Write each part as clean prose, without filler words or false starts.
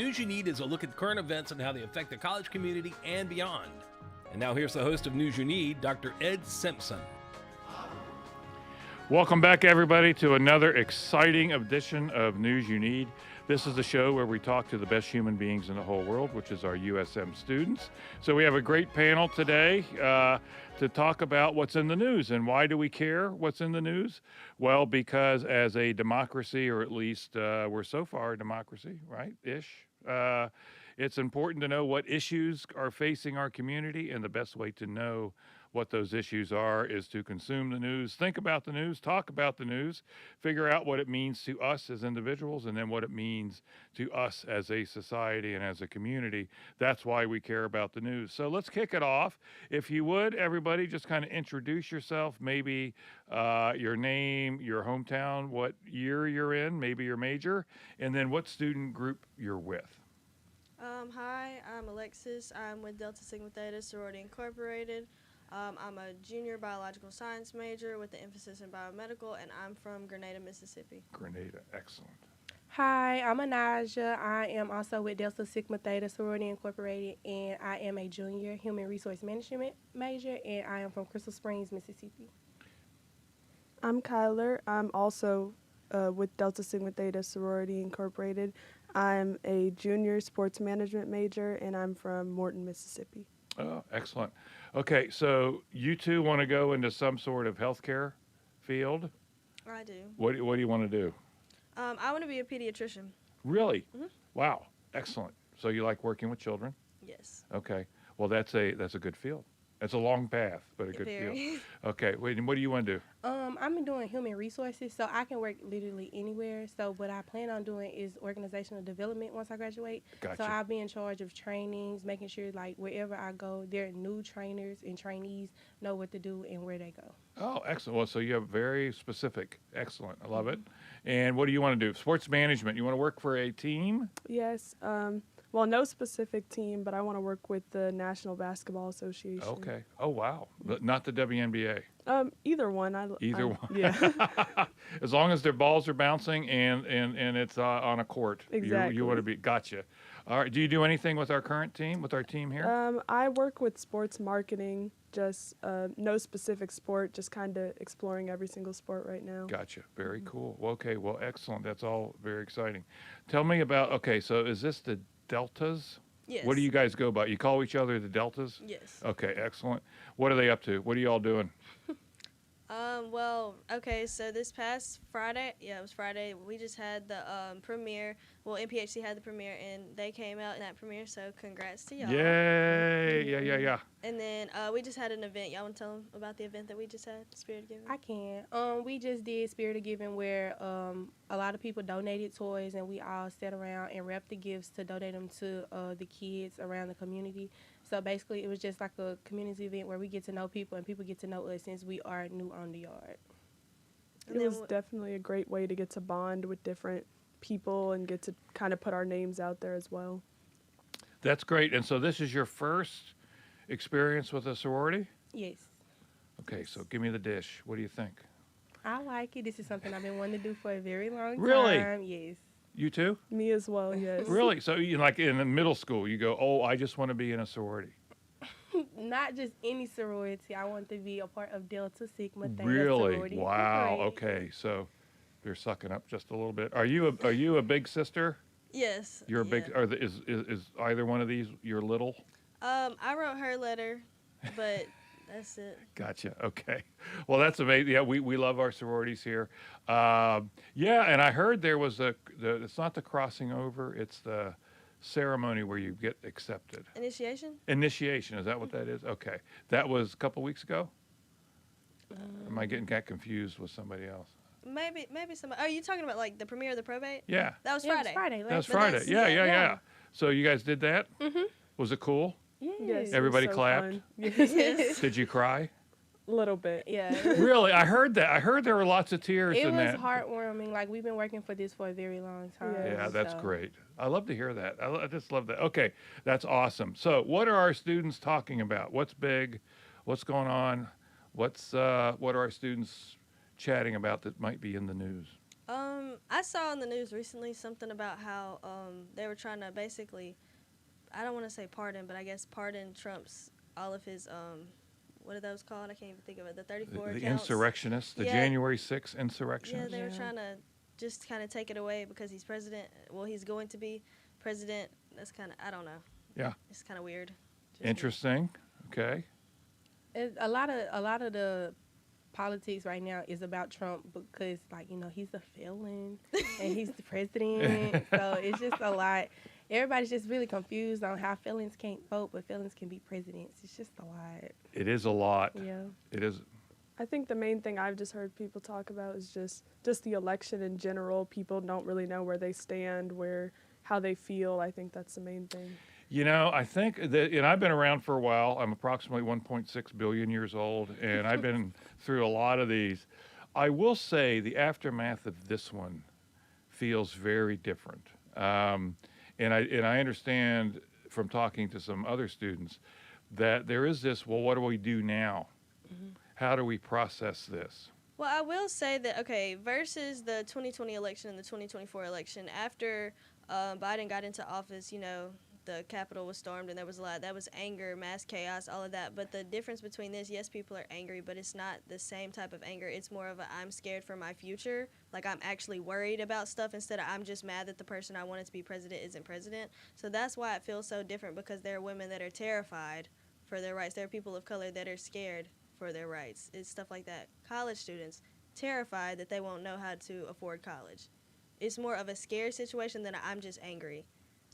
News You Need is a look at current events and how they affect the college community and beyond. And now here's the host of News You Need, Dr. Ed Simpson. Welcome back, everybody, to another exciting edition of News You Need. This is the show where we talk to the best human beings in the whole world, which is our USM students. So we have a great panel today to talk about what's in the news. And why do we care what's in the news? Well, because as a democracy, or at least we're so far a democracy, right, ish, it's important to know what issues are facing our community, and the best way to know what those issues are is to consume the news, think about the news, talk about the news, figure out what it means to us as individuals, and then what it means to us as a society and as a community. That's why we care about the news. So let's kick it off. If you would, everybody, just kind of introduce yourself, maybe your name, your hometown, what year you're in, maybe your major, and then what student group you're with. Hi, I'm Alexis. I'm with Delta Sigma Theta Sorority Incorporated. I'm a junior biological science major with an emphasis in biomedical, and I'm from Grenada, Mississippi. Grenada, excellent. Hi, I'm Anaja. I am also with Delta Sigma Theta Sorority Incorporated, and I am a junior human resource management major, and I am from Crystal Springs, Mississippi. I'm Kyler. I'm also with Delta Sigma Theta Sorority Incorporated. I'm a junior sports management major, and I'm from Morton, Mississippi. Oh, excellent. Okay, so you two want to go into some sort of healthcare field? I do. What do you want to do? I want to be a pediatrician. Really? Mm-hmm. Wow, excellent. So you like working with children? Yes. Okay. Well, that's a good field. It's a long path, but a good field. Okay. Wait, and what do you want to do? I'm doing human resources, so I can work literally anywhere. So what I plan on doing is organizational development once I graduate. Gotcha. So I'll be in charge of trainings, making sure like wherever I go, their new trainers and trainees know what to do and where they go. Oh, excellent. Well, so you have very specific. Excellent. I love it. And what do you want to do? Sports management. You want to work for a team? Yes. Well, no specific team, but I want to work with the National Basketball Association. Okay. Oh, wow. But not the WNBA. Either one. Either one. Yeah. As long as their balls are bouncing and it's on a court. Exactly. You want to be. Gotcha. All right. Do you do anything with our current team, with our team here? I work with sports marketing, just no specific sport, just kind of exploring every single sport right now. Gotcha. Very cool. Well, okay. Well, excellent. That's all very exciting. Tell me about, okay, so is this the Deltas? Yes. What do you guys go by? You call each other the Deltas? Yes. Okay, excellent. What are they up to? What are you all doing? Well, okay, so this past Friday, it was Friday, we just had the premiere. Well, NPHC had the premiere, and they came out in that premiere, so congrats to y'all. Yay! Yeah. And then we just had an event. Y'all want to tell them about the event that we just had, Spirit of Giving? I can. We just did Spirit of Giving where a lot of people donated toys, and we all sat around and wrapped the gifts to donate them to the kids around the community. So basically, it was just like a community event where we get to know people and people get to know us since we are new on the yard. It was definitely a great way to get to bond with different people and get to kind of put our names out there as well. That's great. And so this is your first experience with a sorority? Yes. Okay, so give me the dish. What do you think? I like it. This is something I've been wanting to do for a very long time. Really? Yes. You too? Me as well, yes. Really? So you like in the middle school, you go, oh, I just want to be in a sorority. Not just any sorority. I want to be a part of Delta Sigma Theta Really? Sorority. Wow. Right. Okay. So they're sucking up just a little bit. Are you a big sister? Yes. You're a big. Is either one of these your little? I wrote her letter, but that's it. Gotcha. Okay. Well, that's amazing. Yeah, we love our sororities here. Yeah, and I heard there was it's not the crossing over, it's the ceremony where you get accepted. Initiation? Initiation, is that what that is? Okay. That was a couple weeks ago? Am I getting confused with somebody else? Maybe somebody. Are you talking about like the premiere of the probate? Yeah. That was Yeah, Friday. it was Friday. That was Friday. Yeah. So you guys did that? Mm-hmm. Was it cool? Yes, Everybody it was so clapped? fun. Yes. Did you cry? A little bit. Yeah. Really? I heard that. I heard there were lots of tears It in was that. heartwarming. Like, we've been working for this for a very long time. Yeah, that's so. great. I love to hear that. I just love that. Okay, that's awesome. So what are our students talking about? What's big? What's going on? What are our students chatting about that might be in the news? I I saw on the news recently something about how they were trying to basically, I don't want to say pardon, but I guess pardon Trump's, all of his, what are those called? I can't even think of it. The 34 The counts. insurrectionists, the Yeah. January 6th Yeah, insurrectionists. they were Yeah. trying to just kind of take it away because he's president. Well, he's going to be president. That's kind of, I don't know. Yeah. It's kind of weird. Just me. Interesting. Okay. A lot of the politics right now is about Trump because, like, you know, he's a felon and he's the president. So it's just a lot. Everybody's just really confused on how felons can't vote, but felons can be presidents. It's just a lot. It is a lot. Yeah. It is. I think the main thing I've just heard people talk about is just the election in general. People don't really know where they stand, how they feel. I think that's the main thing. You know, I think that, and I've been around for a while. I'm approximately 1.6 billion years old, and I've been through a lot of these. I will say the aftermath of this one feels very different. And I understand from talking to some other students that there is this, well, what do we do now? Mm-hmm. How do we process this? Well, I will say that, okay, versus the 2020 election and the 2024 election, after Biden got into office, you know, the Capitol was stormed and there was a lot. That was anger, mass chaos, all of that. But the difference between this, yes, people are angry, but it's not the same type of anger. It's more of a I'm scared for my future. Like, I'm actually worried about stuff instead of I'm just mad that the person I wanted to be president isn't president. So that's why it feels so different, because there are women that are terrified for their rights. There are people of color that are scared for their rights. It's stuff like that. College students, terrified that they won't know how to afford college. It's more of a scared situation than I'm just angry.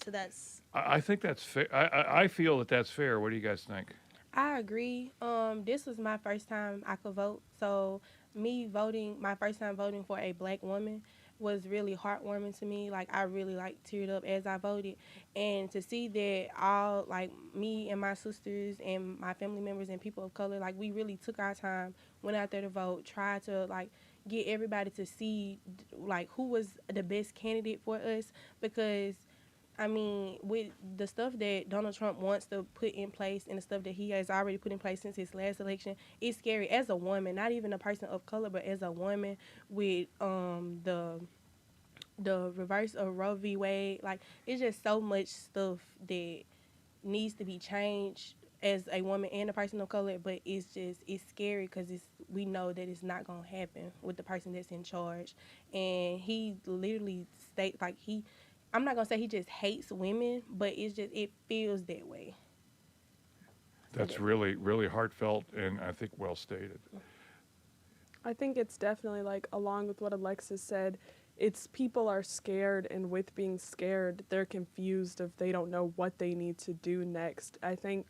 So that's... I think that's fair. I feel that that's fair. What do you guys think? I agree. This was my first time I could vote. So me voting, my first time voting for a black woman was really heartwarming to me. Like, I really, like, teared up as I voted. And to see that all, like, me and my sisters and my family members and people of color, like, we really took our time, went out there to vote, tried to, like, get everybody to see, like, who was the best candidate for us. Because, I mean, with the stuff that Donald Trump wants to put in place and the stuff that he has already put in place since his last election, it's scary as a woman, not even a person of color, but as a woman with the reverse of Roe v. Wade. Like, it's just so much stuff that needs to be changed as a woman and a person of color, but it's scary because we know that it's not going to happen with the person that's in charge. And he literally states, like, I'm not going to say he just hates women, but it feels that way. That's really, really heartfelt and I think well stated. I think it's definitely, like, along with what Alexis said, it's people are scared, and with being scared, they're confused if they don't know what they need to do next. I think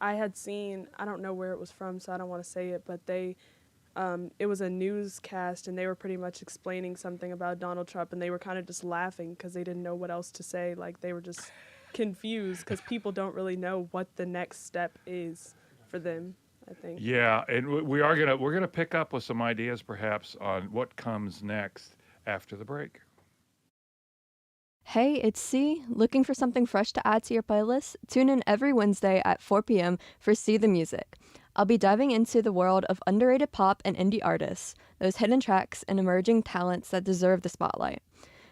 I had seen, I don't know where it was from, so I don't want to say it, but it was a newscast, and they were pretty much explaining something about Donald Trump, and they were kind of just laughing because they didn't know what else to say. Like, they were just confused because people don't really know what the next step is for them, I think. Yeah, and we're gonna pick up with some ideas perhaps on what comes next after the break. Hey, it's C. Looking for something fresh to add to your playlist? Tune in every Wednesday at 4 p.m. for See the Music. I'll be diving into the world of underrated pop and indie artists, those hidden tracks and emerging talents that deserve the spotlight.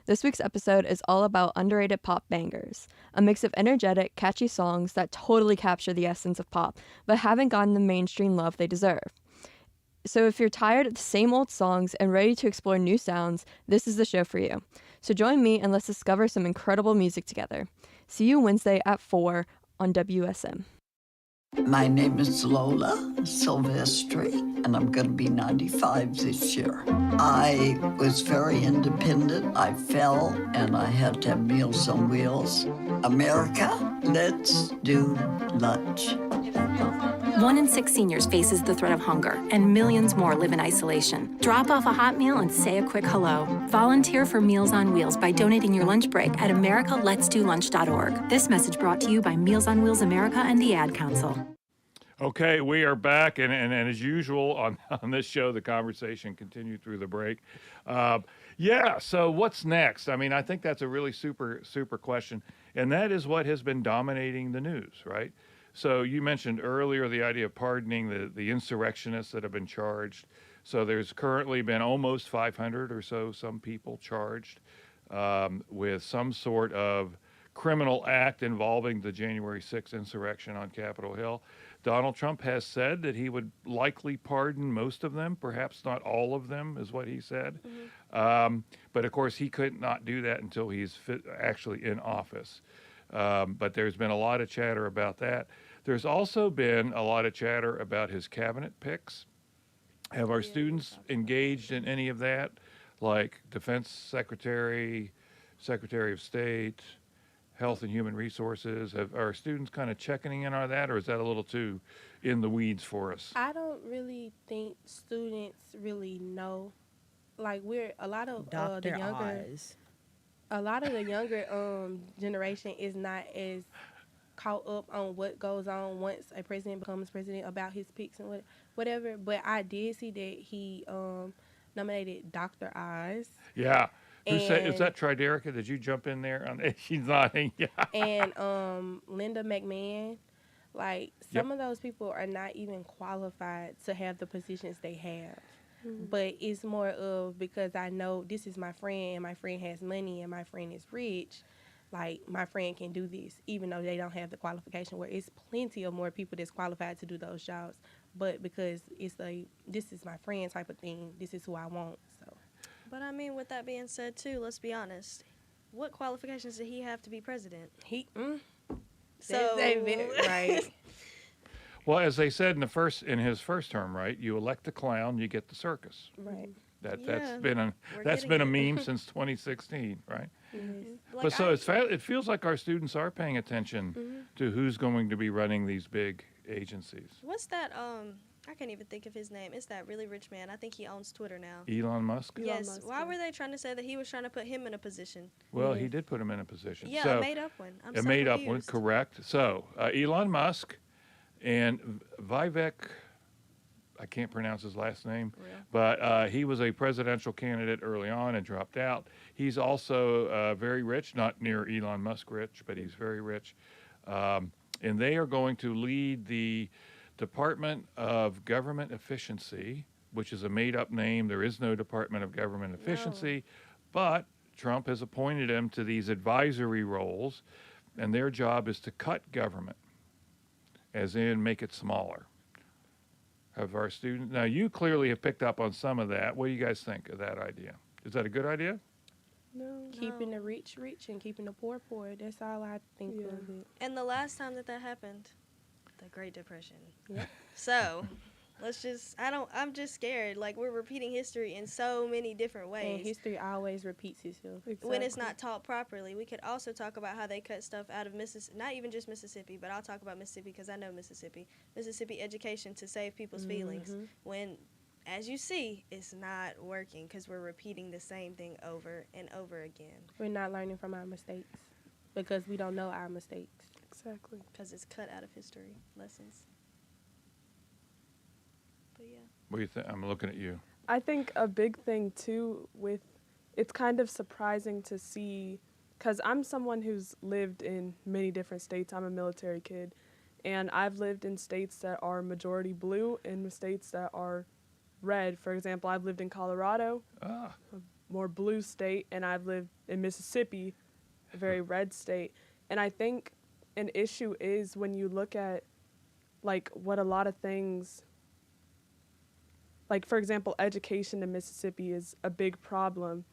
This week's episode is all about underrated pop bangers, a mix of energetic, catchy songs that totally capture the essence of pop, but haven't gotten the mainstream love they deserve. So if you're tired of the same old songs and ready to explore new sounds, this is the show for you. So join me and let's discover some incredible music together. See you Wednesday at 4 on WSM. My name is Lola Silvestri, and I'm going to be 95 this year. I was very independent. I fell, and I had to have Meals on Wheels. America, let's do lunch. 1 in 6 seniors faces the threat of hunger, and millions more live in isolation. Drop off a hot meal and say a quick hello. Volunteer for Meals on Wheels by donating your lunch break at americaletsdolunch.org. This message brought to you by Meals on Wheels America and the Ad Council. Okay, we are back, and as usual on this show, the conversation continued through the break. So what's next? I mean, I think that's a really super question, and that is what has been dominating the news, right? So you mentioned earlier the idea of pardoning the insurrectionists that have been charged. So there's currently been almost 500 or so, some people charged with some sort of criminal act involving the January 6th insurrection on Capitol Hill. Donald Trump has said that he would likely pardon most of them, perhaps not all of them, is what he said. But of course, he could not do that until he's actually in office. But there's been a lot of chatter about that. There's also been a lot of chatter about his cabinet picks. Have our students engaged in any of that, like Defense Secretary, Secretary of State, Health and Human Resources? Are our students kind of checking in on that, or is that a little too in the weeds for us? I don't really think students really know. Like we're a lot of Dot the their younger, I's. a lot of the younger generation is not as caught up on what goes on once a president becomes president about his picks and whatever. But I did see that he nominated Dr. Oz. Yeah. Who said, is And- that Triderica? Did you jump in there? She's nodding. Yeah. and Linda McMahon. Like some of those people are not even qualified to have the positions they have. But it's more of because I know this is my friend and my friend has money and my friend is rich. Like my friend can do this, even though they don't have the qualification. Where it's plenty of more people that's qualified to do those jobs, but because it's this is my friend type of thing. This is who I want. So. But I mean, with that being said, too, let's be honest. What qualifications did he have to be president? So right. Well, as they said in his first term, right? You elect a clown, you get the circus. Right. That's Yeah, been a we're that's getting been a it. meme since 2016, right? Like, But so it feels like our students are paying attention to who's going to be running these big agencies. what's that? I can't even think of his name. It's that really rich man. I think he owns Twitter now. Elon Musk. Yes. Musk, Why yeah. were they trying to say that he was trying to put him in a position? Well, he did put him in a position. Yeah, so, a made up one. I'm a so made up one, confused. correct. So Elon Musk and Vivek, I can't pronounce his last name, but he was a presidential candidate early on and dropped out. He's also very rich, not near Elon Musk rich, but he's very rich. And they are going to lead the Department of Government Efficiency, which is a made-up name. There is no Department of Government Efficiency, but Trump has appointed them to these advisory roles, and their job is to cut government, as in make it smaller. Of our students. Now, you clearly have picked up on some of that. What do you guys think of that idea? Is that a good idea? No. Keeping the rich rich and keeping the poor poor. That's all I think Yeah. of it. And the last time that happened, the Great Depression. Yep. So, I'm just scared. Like, we're repeating history in so many different And ways. history always repeats itself. When it's not taught properly. We could also talk about how they cut stuff out of Mississippi, not even just Mississippi, but I'll talk about Mississippi because I know Mississippi. Mississippi education to save people's feelings. When, as you see, it's not working because we're repeating the same thing over and over again We're not learning from our mistakes because we don't know our mistakes. Exactly. because it's cut out of history lessons. But yeah. What do you think? I'm looking at you. I think a big thing too it's kind of surprising to see, because I'm someone who's lived in many different states. I'm a military kid, and I've lived in states that are majority blue and states that are red. For example, I've lived in Colorado, a more blue state, and I've lived in Mississippi, a very red state. And I think an issue is when you look at like what a lot of things, like, for example, education in Mississippi is a big problem,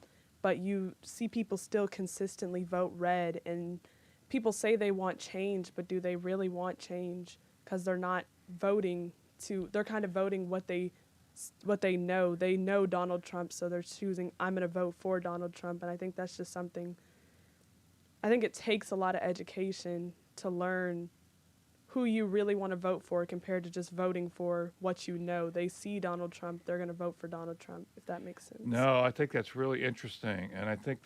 but you see people still consistently vote red, and people say they want change, but do they really want change? Because they're not voting they're kind of voting what they know. They know Donald Trump, so they're choosing, I'm going to vote for Donald Trump, and I think that's just something, I think it takes a lot of education to learn who you really want to vote for compared to just voting for what you know. They see Donald Trump, they're going to vote for Donald Trump, if that makes sense. No, I think that's really interesting. And I think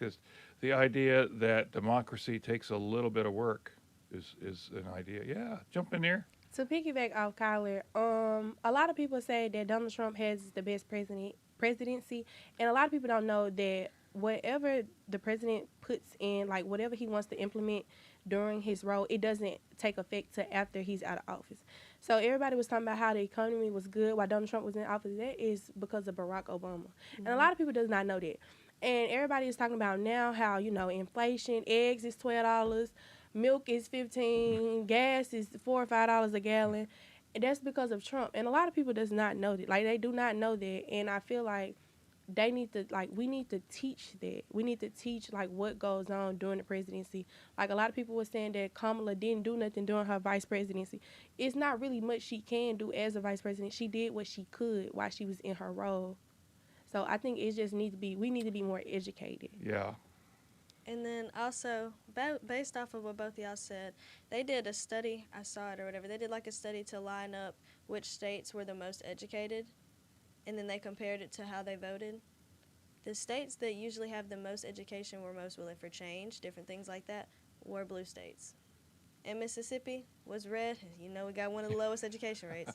the idea that democracy takes a little bit of work is an idea. Yeah, jump in there. To piggyback off Kyler, a lot of people say that Donald Trump has the best presidency, and a lot of people don't know that whatever the president puts in, like whatever he wants to implement during his role, it doesn't take effect till after he's out of office. So everybody was talking about how the economy was good while Donald Trump was in office. That is because of Barack Obama. And a lot of people does not know that. And everybody is talking about now how, inflation, eggs is $12, milk is 15, gas is $4 or $5 a gallon. And that's because of Trump. And a lot of people does not know that. Like, they do not know that. And I feel like we need to teach that. We need to teach, like, what goes on during the presidency. Like, a lot of people were saying that Kamala didn't do nothing during her vice presidency. It's not really much she can do as a vice president. She did what she could while she was in her role. So I think it just we need to be more educated. Yeah. And then also, based off of what both of y'all said, they did a study, I saw it or whatever, they did like a study to line up which states were the most educated, and then they compared it to how they voted. The states that usually have the most education were most willing for change, different things like that, were blue states. And Mississippi was red. We got one of the lowest education rates,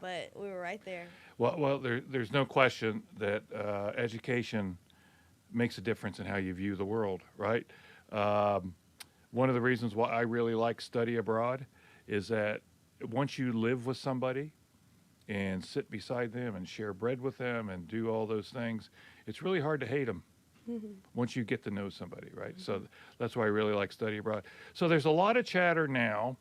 but we were right there. Well, there's no question that education makes a difference in how you view the world, right? One of the reasons why I really like study abroad is that once you live with somebody and sit beside them and share bread with them and do all those things, it's really hard to hate them once you get to know somebody, right? So that's why I really like study abroad. So there's a lot of chatter now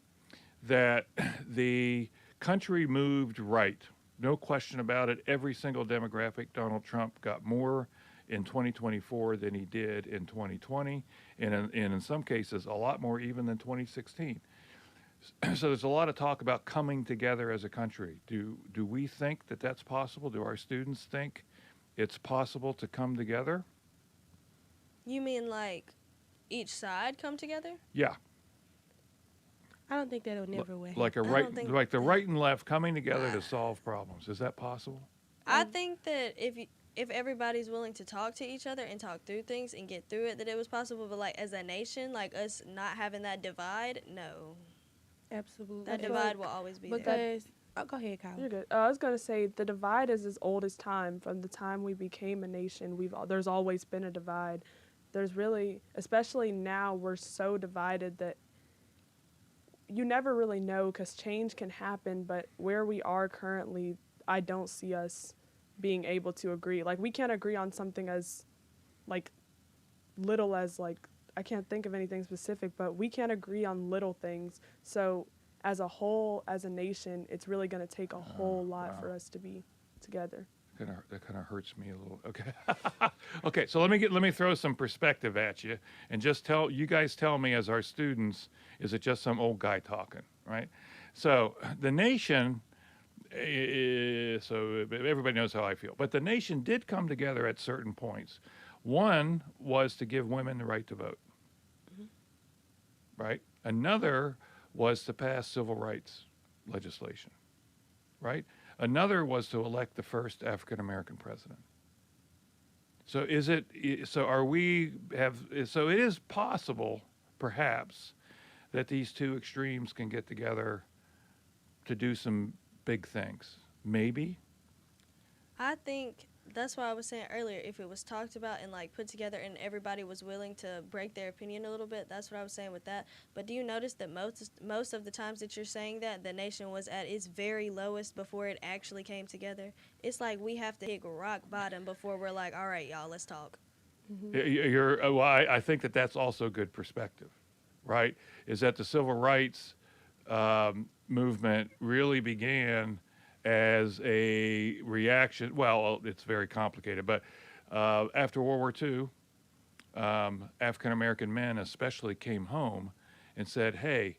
that the country moved right. No question about it. Every single demographic, Donald Trump got more in 2024 than he did in 2020, and in some cases, a lot more even than 2016. So there's a lot of talk about coming together as a country. Do we think that that's possible? Do our students think it's possible to come together? You mean like each side come together? Yeah. I don't think that'll never win. Like the right and left coming together to solve problems. Is that possible? I think that if everybody's willing to talk to each other and talk through things and get through it, that it was possible. But like as a nation, like us not having that divide, no. Absolutely. That divide will always be there. Because go ahead, Kyle. You're good. I was gonna say the divide is as old as time. From the time we became a nation, there's always been a divide. There's really, especially now, we're so divided that you never really know, because change can happen. But where we are currently, I don't see us being able to agree. Like, we can't agree on something as like little as, like, I can't think of anything specific, but we can't agree on little things. So as a whole, as a nation, it's really going to take a whole lot for us to be together. That kind of hurts me a little. Okay. Okay. So let me throw some perspective at you, and just tell me as our students, is it just some old guy talking, right? So the nation, so everybody knows how I feel, but the nation did come together at certain points. One was to give women the right to vote, right? Another was to pass civil rights legislation, right? Another was to elect the first African American president. So it is possible, perhaps, that these two extremes can get together to do some big things. Maybe. I think that's why I was saying earlier, if it was talked about and like put together and everybody was willing to break their opinion a little bit, that's what I was saying with that. But do you notice that most of the times that you're saying that, the nation was at its very lowest before it actually came together? It's like we have to hit rock bottom before we're like, all right, y'all, let's talk. I think that's also good perspective, right? Is that the civil rights movement really began as a reaction. Well, it's very complicated, but after World War II, African American men especially came home and said, hey,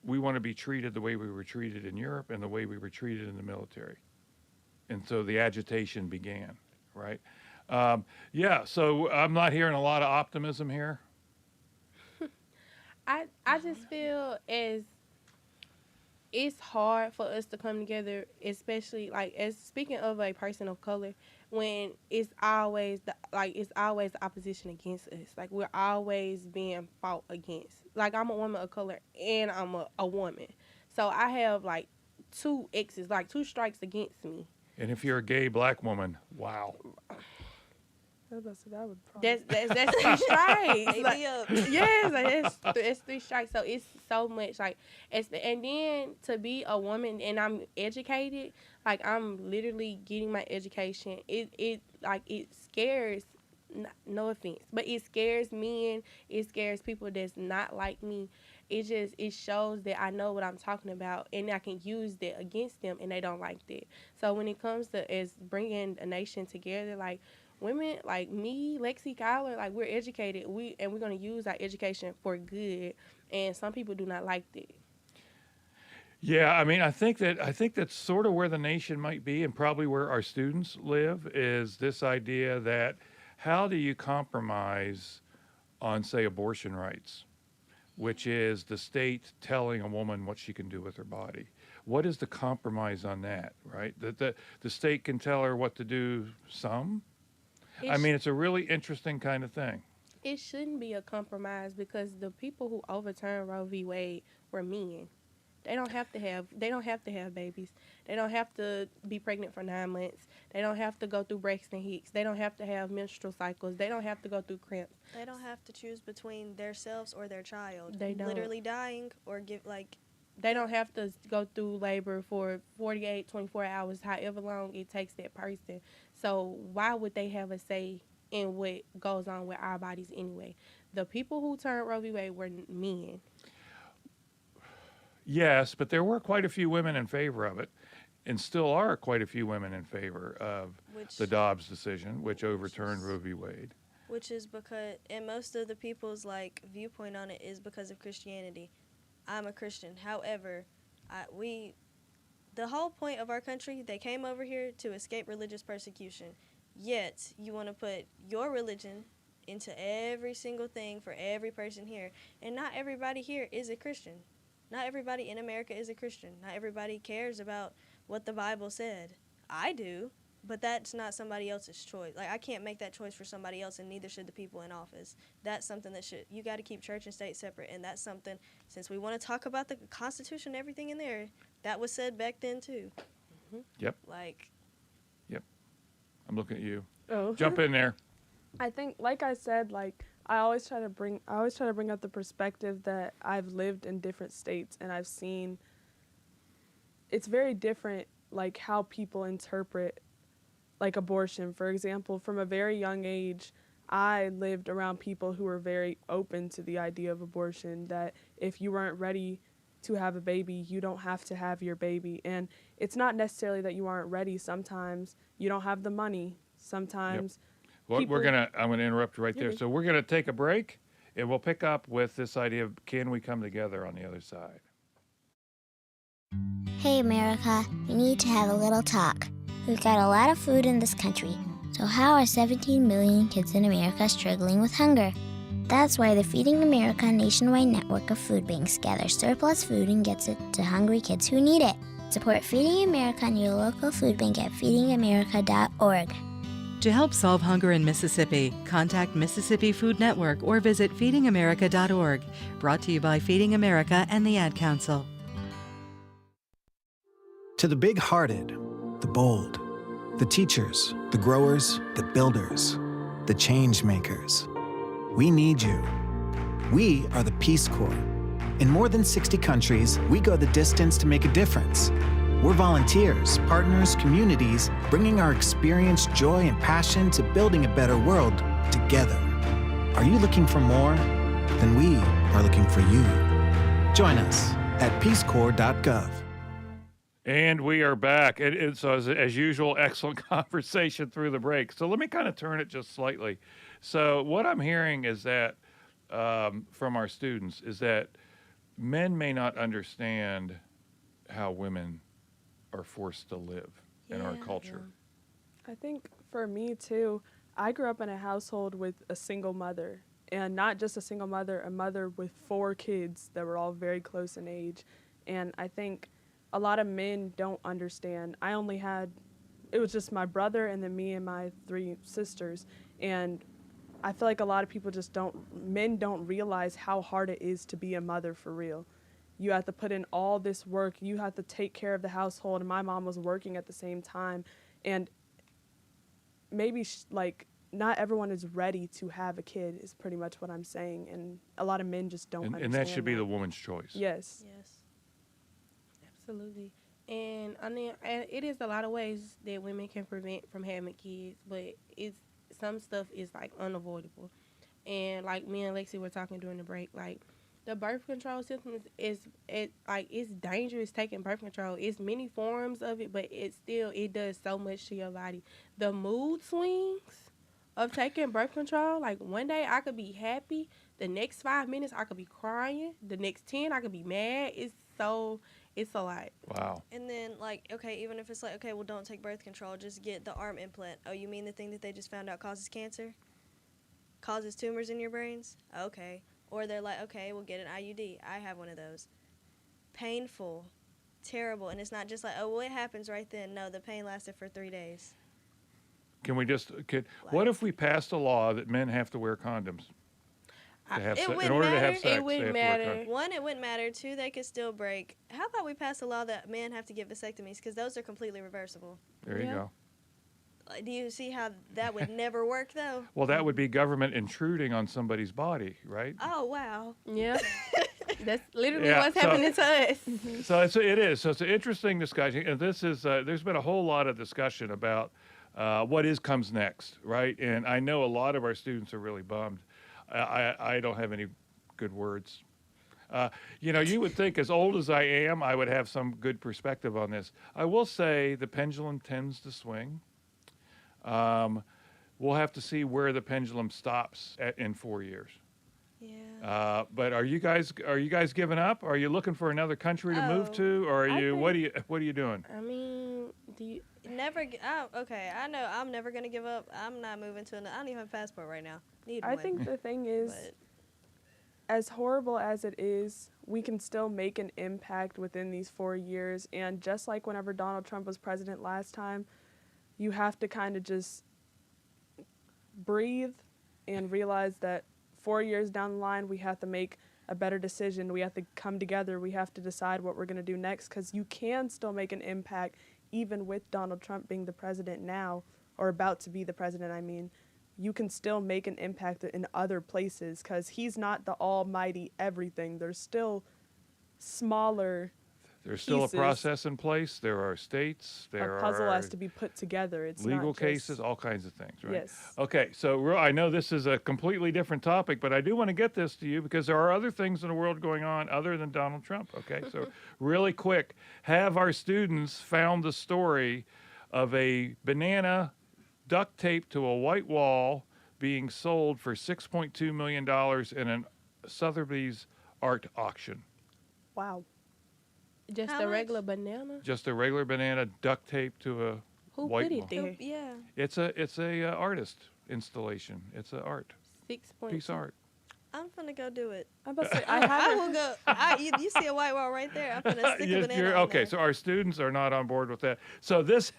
we want to be treated the way we were treated in Europe and the way we were treated in the military. And so the agitation began, right? So I'm not hearing a lot of optimism here. I just feel it's hard for us to come together, especially like as speaking of a person of color, when it's always the opposition against us. Like, we're always being fought against. Like, I'm a woman of color and I'm a woman, so I have like two X's, like two strikes against me. And if you're a gay black woman, wow. I was about to say that would probably. That's 3 strikes. They Like, be up. yes, like, it's 3 strikes. So it's so much like and then to be a woman and I'm educated, like I'm literally getting my education. It scares. No offense, but it scares men. It scares people that's not like me. It shows that I know what I'm talking about and I can use that against them and they don't like that. So when it comes to as bringing a nation together, like women like me, Lexi, Kyler, like we're educated. We're gonna use our education for good, and some people do not like that. Yeah, I mean, I think that's sort of where the nation might be, and probably where our students live, is this idea that how do you compromise on, say, abortion rights, which is the state telling a woman what she can do with her body. What is the compromise on that, right? That the state can tell her what to do some? I mean, it's a really interesting kind of thing. It shouldn't be a compromise because the people who overturned Roe v. Wade were men. They don't have to have babies. They don't have to be pregnant for 9 months. They don't have to go through Braxton Hicks. They don't have to have menstrual cycles. They don't have to go through cramps. They don't have to choose between themselves or their child. They don't. Literally dying or They don't have to go through labor for 48, 24 hours, however long it takes that person. So why would they have a say in what goes on with our bodies anyway? The people who turned Roe v. Wade were men. Yes, but there were quite a few women in favor of it, and still are quite a few women in favor of the Dobbs decision, which overturned Roe v. Wade. Which is because, and most of the people's viewpoint on it is because of Christianity. I'm a Christian. However, the whole point of our country, they came over here to escape religious persecution. Yet, you want to put your religion into every single thing for every person here. And not everybody here is a Christian. Not everybody in America is a Christian. Not everybody cares about what the Bible said. I do, but that's not somebody else's choice. I can't make that choice for somebody else, and neither should the people in office. That's something that you got to keep church and state separate, and that's something, since we want to talk about the Constitution and everything in there, that was said back then too. Mm-hmm. Yep. Yep. I'm looking at you. Oh. Jump in there. I think, like I said, I always try to bring up the perspective that I've lived in different states and I've seen it's very different, how people interpret abortion. For example, from a very young age, I lived around people who were very open to the idea of abortion, that if you weren't ready to have a baby, you don't have to have your baby. And it's not necessarily that you aren't ready. Sometimes you don't have the money. Sometimes Well, I'm going to interrupt you right there. So we're going to take a break, and we'll pick up with this idea of can we come together on the other side. Hey, America, we need to have a little talk. We've got a lot of food in this country. So how are 17 million kids in America struggling with hunger? That's why the Feeding America nationwide network of food banks gathers surplus food and gets it to hungry kids who need it. Support Feeding America and your local food bank at feedingamerica.org. To help solve hunger in Mississippi, contact Mississippi Food Network or visit feedingamerica.org. Brought to you by Feeding America and the Ad Council. To the big-hearted, the bold, the teachers, the growers, the builders, the change makers, we need you. We are the Peace Corps. In more than 60 countries, we go the distance to make a difference. We're volunteers, partners, communities, bringing our experience, joy, and passion to building a better world together. Are you looking for more? Then we are looking for you. Join us at peacecorps.gov. And we are back. So as usual, excellent conversation through the break. So let me kind of turn it just slightly. So what I'm hearing is that from our students is that men may not understand how women are forced to live in our culture. Yeah. I think for me too, I grew up in a household with a single mother, and not just a single mother, a mother with 4 kids that were all very close in age. And I think a lot of men don't understand. It was just my brother and then me and my 3 sisters. And I feel like a lot of people men don't realize how hard it is to be a mother for real. You have to put in all this work. You have to take care of the household. And my mom was working at the same time. And maybe not everyone is ready to have a kid is pretty much what I'm saying, and a lot of men just don't understand and that should be the woman's choice. Yes. Yes. Absolutely. And I mean, and it is a lot of ways that women can prevent from having kids, but it's some stuff is like unavoidable. And like me and Lexi were talking during the break, like the birth control symptoms it's dangerous taking birth control. It's many forms of it, but it does so much to your body. The mood swings of taking birth control, like one day I could be happy, the next 5 minutes I could be crying, the next 10 I could be mad. It's a lot. Wow. And then, like, okay, even if it's like, okay, well, don't take birth control, just get the arm implant. Oh, you mean the thing that they just found out causes cancer? Causes tumors in your brains? Okay. Or they're like, okay, we'll get an IUD. I have one of those. Painful. Terrible. And it's not just like, oh, well, it happens right then. No, the pain lasted for 3 days. Can we just, what if we passed a law that men have to wear condoms? To have It in wouldn't order to have matter. sex, It they wouldn't have to wear matter. condoms. One, it wouldn't matter. Two, they could still break. How about we pass a law that men have to get vasectomies? Because those are completely reversible. There you Yeah. go. Do you see how that would never work, though? Well, that would be government intruding on somebody's body, right? Oh, wow. Yeah. That's literally Yeah, what's so- happening to us. So it is. So it's an interesting discussion, and this is. There's been a whole lot of discussion about what comes next, right? And I know a lot of our students are really bummed. I don't have any good words. You would think, as old as I am, I would have some good perspective on this. I will say the pendulum tends to swing. We'll have to see where the pendulum stops in 4 years. Yeah. But are you guys giving up? Are you looking for another country to move to, or are I you? What are you doing? I mean, Okay, I know I'm never going to give up. I'm not moving to I don't even have a passport right now. Need I one. think the thing is, But as horrible as it is, we can still make an impact within these 4 years. And just like whenever Donald Trump was president last time, you have to kind of just breathe and realize that 4 years down the line, we have to make a better decision. We have to come together. We have to decide what we're going to do next, because you can still make an impact even with Donald Trump being the president now, or about to be the president, I mean. You can still make an impact in other places, because he's not the almighty everything. There's still smaller There's still pieces. a process in place. There are states. There A puzzle are has to be put together. It's legal not just, cases, all kinds of things, right? Yes. Okay, so I know this is a completely different topic, but I do want to get this to you because there are other things in the world going on other than Donald Trump. Okay, so really quick, have our students found the story of a banana duct taped to a white wall being sold for $6.2 million in a Sotheby's art auction? Wow. just How a much? regular banana. Just a regular banana duct taped to a Who white put it wall. there? Yeah. It's a artist installation. It's a piece of art. I'm finna go do it. I'm about to say, I I haven't. will go. You see a white wall right there. I'm finna stick a banana on Okay, there. so our students are not on board with that. So this,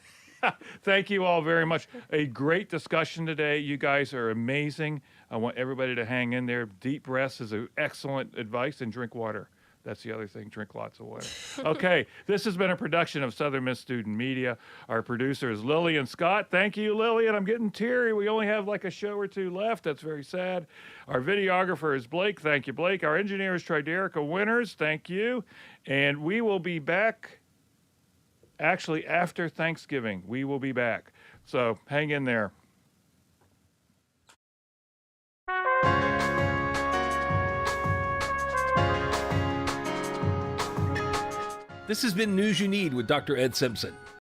thank you all very much. A great discussion today. You guys are amazing. I want everybody to hang in there. Deep breaths is excellent advice, and drink water. That's the other thing. Drink lots of water. Okay, this has been a production of Southern Miss Student Media. Our producer is Lillian Scott. Thank you, Lillian. I'm getting teary. We only have like a show or two left. That's very sad. Our videographer is Blake. Thank you, Blake. Our engineer is Triderica Winters. Thank you. And we will be back actually after Thanksgiving. We will be back. So hang in there. This has been News You Need with Dr. Ed Simpson.